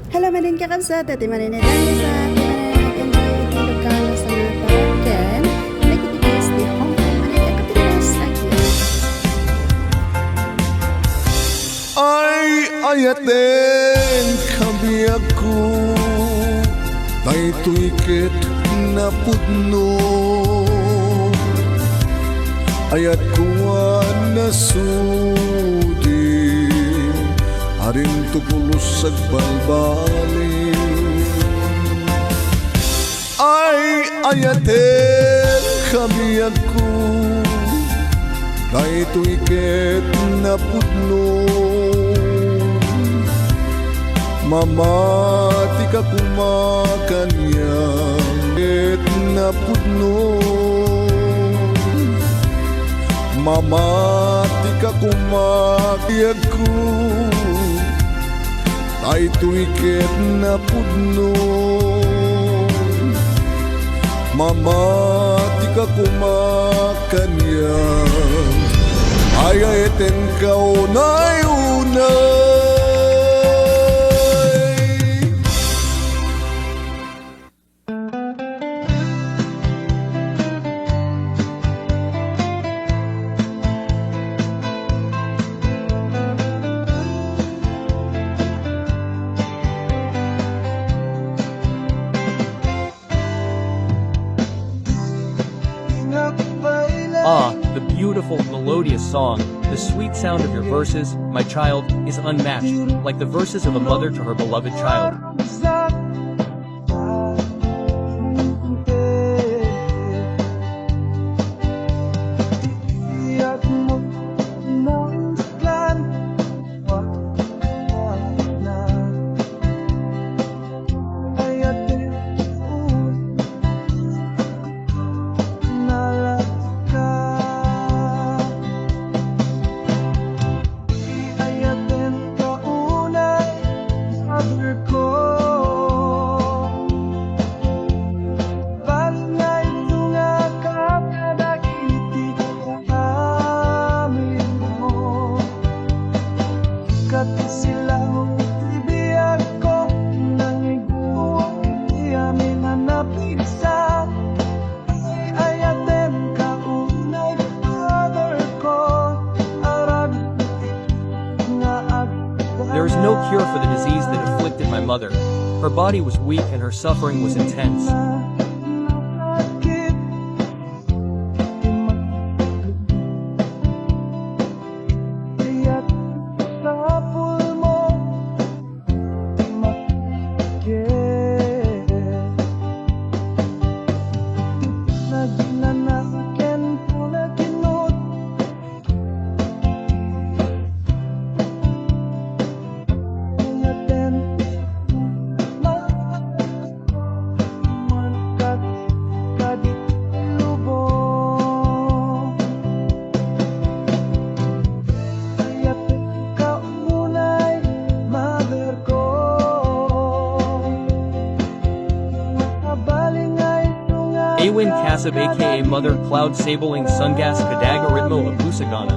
Hello manin kakabsat, at imanin na dahil sa ating nag-enjoy at Ilocano sa mga tawagan. Nagtitigas di Hong Kong manin kakatigas agyan. Ay ayaten kabiyak ko tay tuikit na putno ayat kuwan na sudi haring tupulos sa balbali ay ayaten kabiyak ko tay tuikit na putno mamati ka kumakanyang et na putno mamati ka kumakiyag ko ay tuikit na putno mamati ka kumakanyang ay eten ka unay-unay. Ah, the beautiful, melodious song, the sweet sound of your verses, my child, is unmatched, like the verses of a mother to her beloved child. There is no cure for the disease that afflicted my mother. Her body was weak and her suffering was intense. Awin Kasab aka Mother Cloud Sabling Sungas Kadaga Ritmo Abusagana.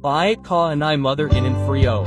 Bai Ka and I Mother in Frio.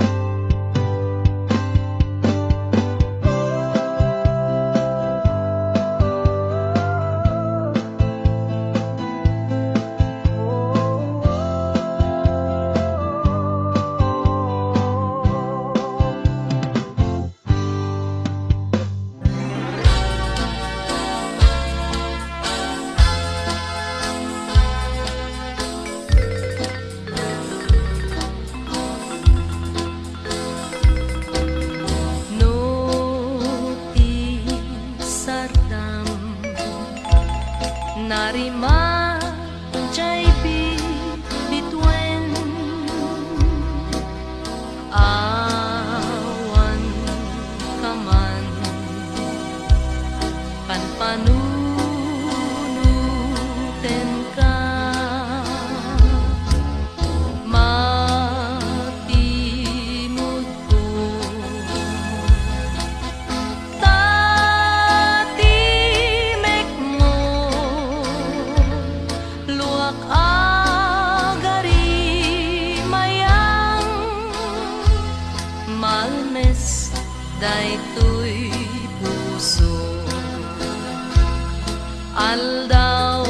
Aldaw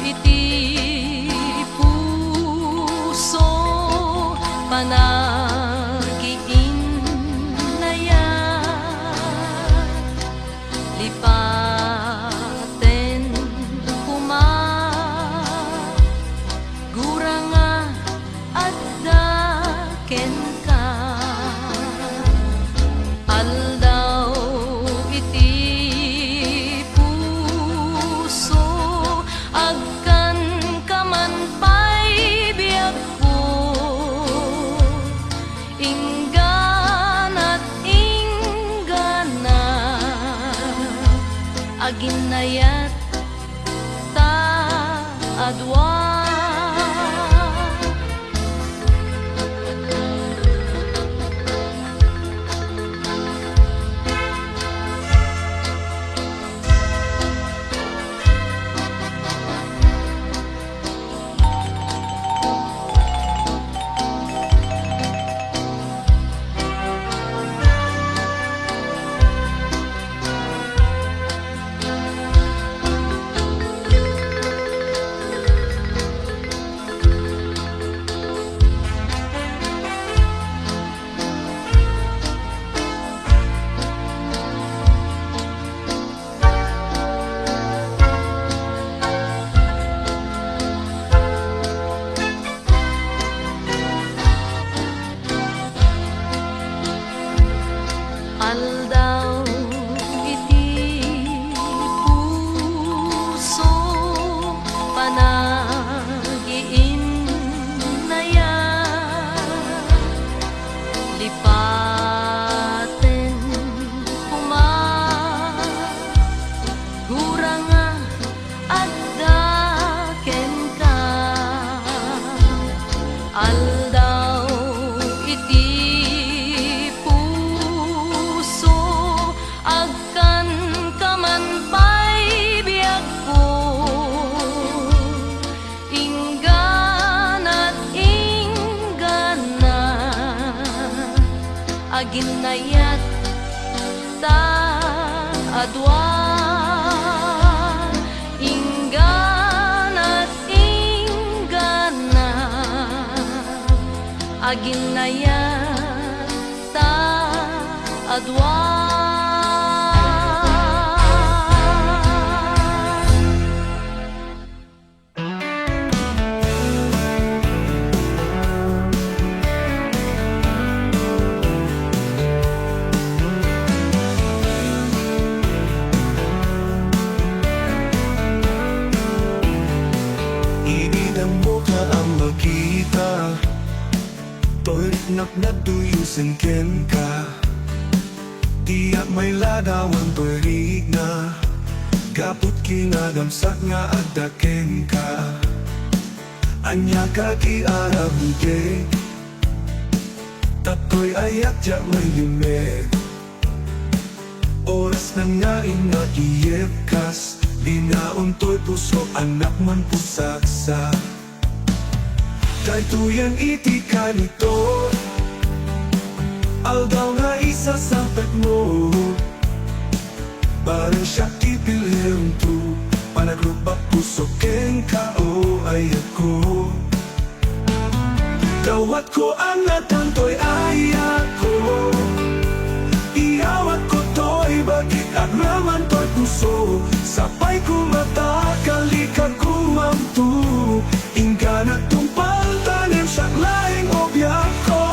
iti puso panagiinayat lipaten kuma guranga adda ken ka aldaw iti puso agkan kaman pay biag ko inggan at inggana aginayat ta adwa aldaw iti puso panagiinayat lipaten kuma guranga adda ken ka aldaw iti puso agkan kaman pay biag ko inggan at inggana aginayat ta adwa inggan at inggana aginayat ta adwa Ibidang mo ka ang makita To'y naknaduyusin ken ka Tiyak may ladawan to'y rigna Gapot kinagamsak nga adda ken ka Anya ka ti arabugay Tato'y ayak jak may limek Oras na nga ingat iyepkas Dinaon to'y puso anak man pusaksa Kay tuyang iti ka nito Aldaw nga isa sa pet mo Parang siya kipilhem tu Panagrubak puso ken ka o ayat ko Dawat ko ang natang to'y ayat ko Iawat ko to'y bakit at raman to'y puso Sapay ko mata kalikag kumamtu Inggan at tumpal tanim siyak laing obyak ko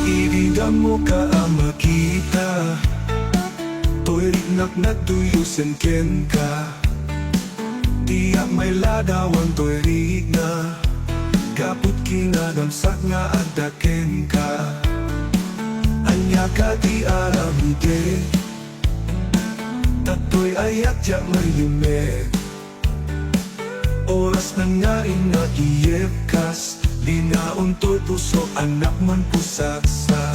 Ibidang mo ka ang makita To'y rignak na tuyusin ken ka Tiyak may ladawan to'y rigna Gapot kinagamsak nga adda ken ka Anya ka ti arabide Tato'y ayak jak may limek Oras na nga ingat iyepkas Dinaon to'y puso anak man pusaksa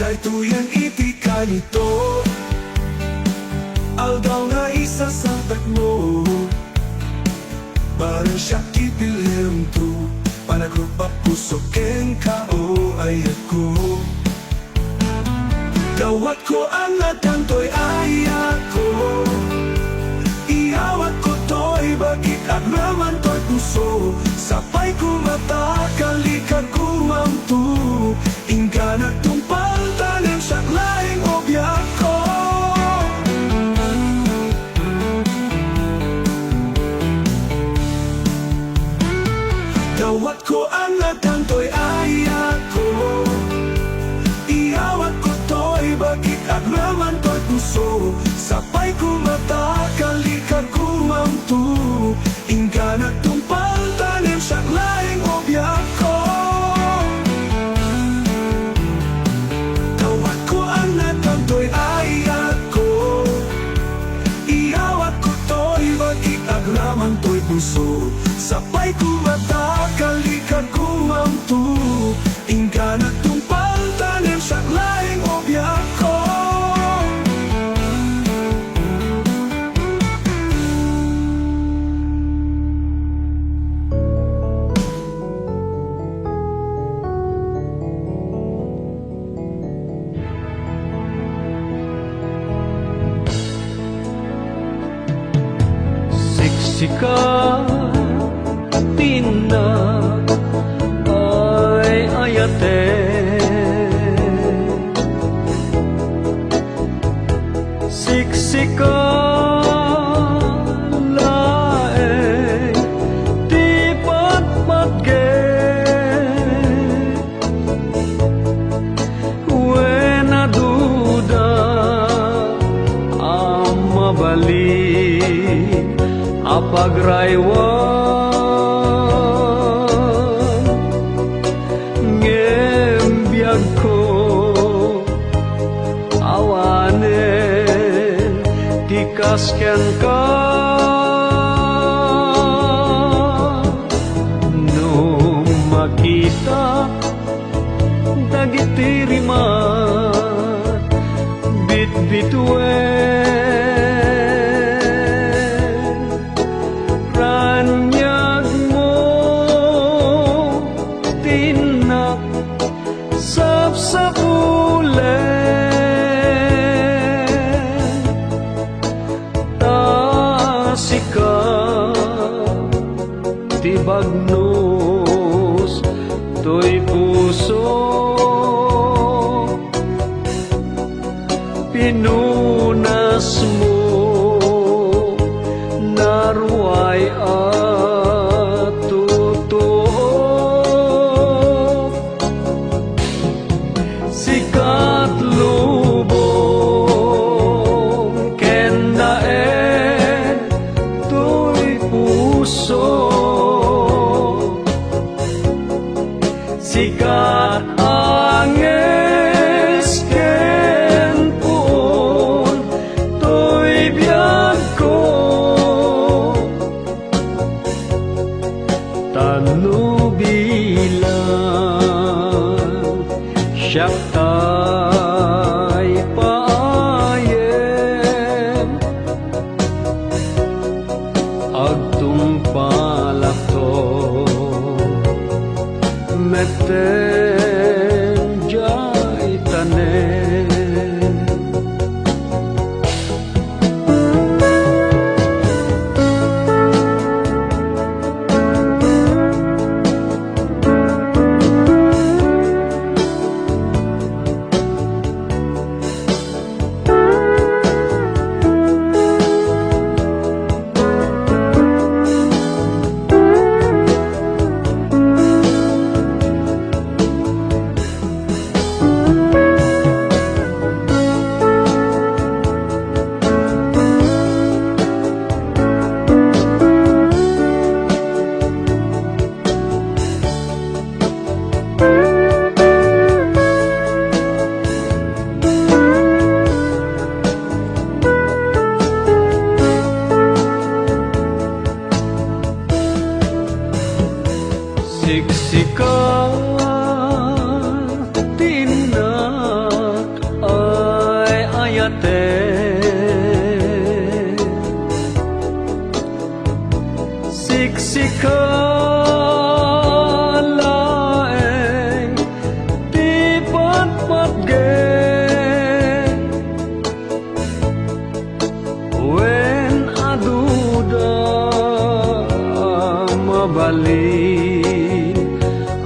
Kay tuyang iti ka nito Aldaw nga isa sa pet mo Parang siya kipilhem tu panagrupa puso ken kao ay ako. Dawat ko ang atantoy ay ako. Iawat ko to'y bagit at raman to'y puso. Sapay ko mata kalikag kumamtu. Inggan at tumpal tanim sa laing obyak ko. Dawat ko ang atantoy ay ako. Iawat ko to'y bagit at raman to'y puso. Sapay ko mata kalikag kumamtu. Inggan at tumpal tanim sa laing obyak ko. Dawat ko ang atantoy ay ako. Iawat ko to'y bagit at raman to'y puso. Sapay ko mata kalikag kumamtu. Inggan at tumpal tanim sa laing obyak ko. Siksikan tina ay ayate. Siksikan laeng di patpatge. Wena duda ang mabalik apagraywan ngembiyag ko awanen dikasken ka no makita dagitirimat bit-bitwen ranyag mo tinak sapsapulen tasika tibagnos to'y puso pinunas mo naruay at totoo. Sikat lubong kendaen to'y puso balin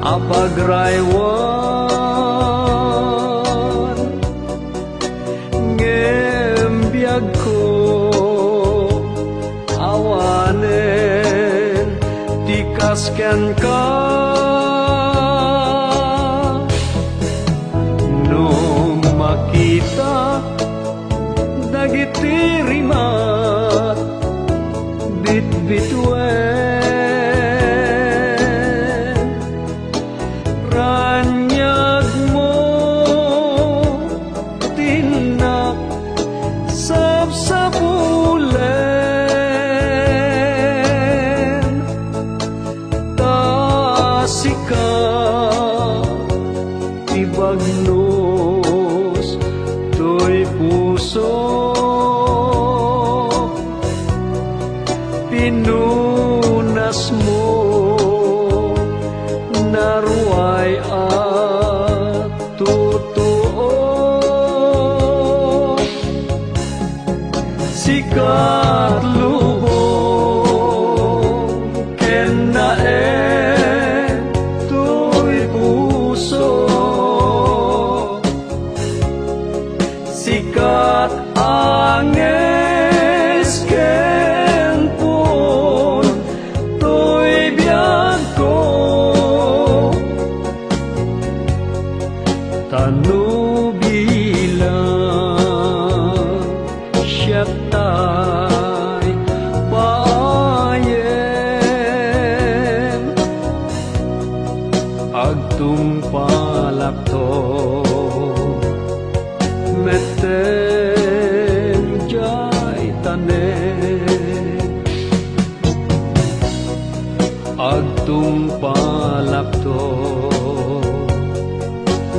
apagraywan ngembiyag ko awanen tikasken ka nung makita dagiti rimat bitbitwen ranyag mo tinak sabsabulen tasika ibagnos to'y puso pinunas mo naruay at totoo sikat lubong ken naen to'y puso sikat anges ken pun to'y biyag ko tanubilang siya tay paayen agtumpalak to meten jay tanen agtumpalak to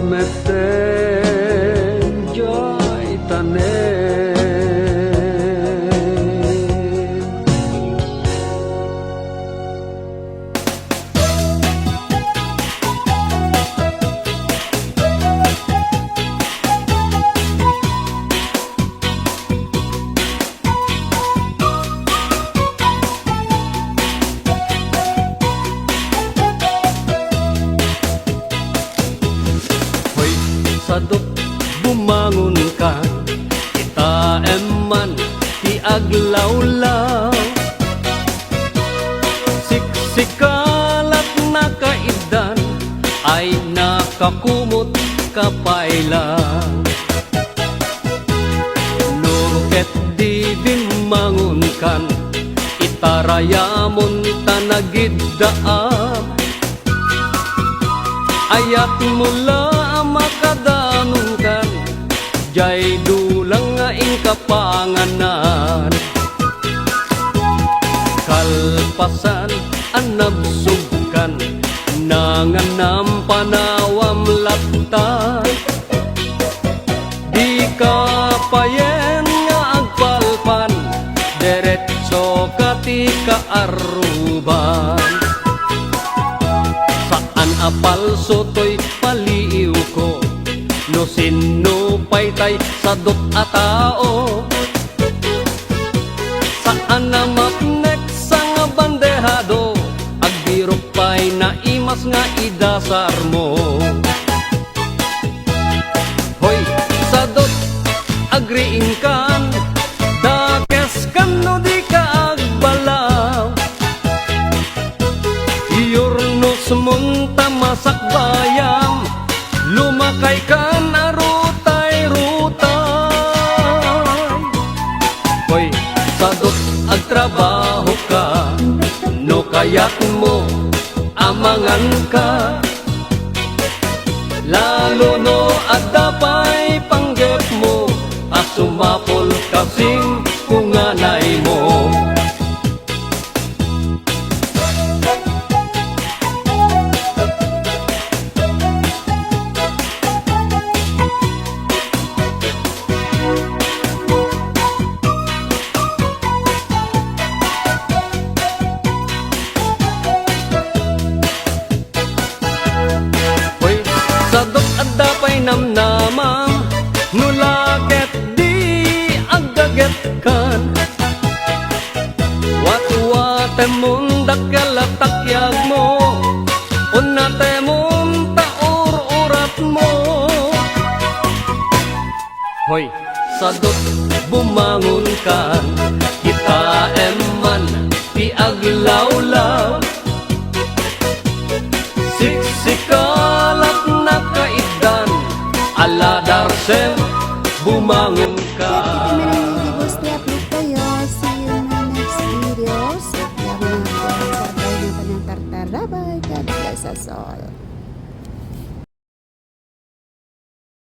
meten jay tanen Hoy, sadot bumangon ka kita eman ti aglawlaw siksikalat na kaidan ay nakakumot kapailang no ket di bimangon kan itarayamon tanagiddaam ayat mula makadanong kan jay dulang nga ingkapanganan kalpasan anabsugkan nanganam panawam laptan di kapayen nga agpalpan deretso kati kaaruban saan apalso to'y paliiw ko no sino paytay sadot a tao saan na mapnek sang bandehado agbirok pay na imas nga idasar mo hoy sadot agriing kan dakes kan no di ka agbalaw iyorno sumunta masak bayam lumakay kan arutay-rutay hoy sadot agtrabaho ka no kayak mo amangan ka lalo no adapay panggep mo asumapol kasing kunganay mo namnamam nulaket di agdaget Hoy, sadot bumangon ka, kita eman ti aglawlaw. Siksikalat na kaidan, ala darsem bumangon ka. Kaya kita mananigibos ni upload kayo. See you in my next videos. Kaya mga sabay na pa ng tartar. Bye-bye. God bless us all.